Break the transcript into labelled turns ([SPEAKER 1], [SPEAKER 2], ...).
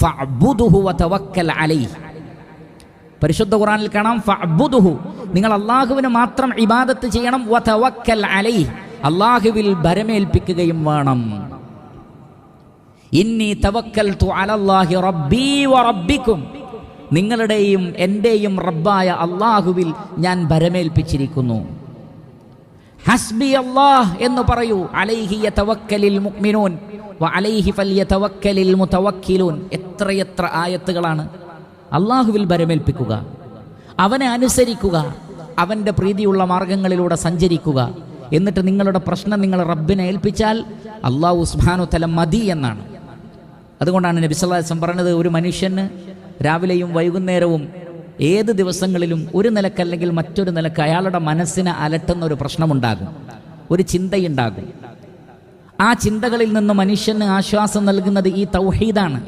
[SPEAKER 1] ഫഅബ്ദുഹു വതവക്കൽ അലൈഹി. പരിശുദ്ധ ഖുർആനിൽ കാണാം ഫഅബ്ദുഹു, നിങ്ങൾ അല്ലാഹുവിനെ മാത്രം ഇബാദത്ത് ചെയ്യണം, വതവക്കൽ അലൈഹി, അല്ലാഹുവിൽ ഭരമേൽപ്പിക്കുകയും വേണം. ഇന്നി തവക്കൽതു അലല്ലാഹി റബ്ബി വറബ്ബിക്കും, നിങ്ങളുടെയും എൻ്റെയും റബ്ബായ അല്ലാഹുവിൽ ഞാൻ ഭരമേൽപ്പിച്ചിരിക്കുന്നു. ഹസ്ബി അല്ലാഹ് എന്ന് പറയൂ. അലൈഹി യതവക്കലിൽ മുഅ്മിനൂൻ വഅലൈഹി ഫൽയതവക്കലിൽ മുതവക്കിലൂൻ. എത്രയെത്ര ആയത്തുകളാണ്. അല്ലാഹുവിൽ ഭരമേൽപ്പിക്കുക, അവനെ അനുസരിക്കുക, അവൻ്റെ പ്രീതിയുള്ള മാർഗങ്ങളിലൂടെ സഞ്ചരിക്കുക. എന്നിട്ട് നിങ്ങളുടെ പ്രശ്നം നിങ്ങൾ റബ്ബിനെ ഏൽപ്പിച്ചാൽ അല്ലാഹു സുബ്ഹാനഹു തആല മതി എന്നാണ്. അതുകൊണ്ടാണ് നബി സല്ലല്ലാഹു അലൈഹി വസല്ലം പറഞ്ഞത്, ഒരു മനുഷ്യന് രാവിലെയും വൈകുന്നേരവും ഏത് ദിവസങ്ങളിലും ഒരു നിലക്കല്ലെങ്കിൽ മറ്റൊരു നിലക്ക് അയാളുടെ മനസ്സിനെ അലട്ടുന്ന ഒരു പ്രശ്നമുണ്ടാകും, ഒരു ചിന്തയുണ്ടാകും. ആ ചിന്തകളിൽ നിന്ന് മനുഷ്യന് ആശ്വാസം നൽകുന്നത് ഈ തൗഹീദാണ്.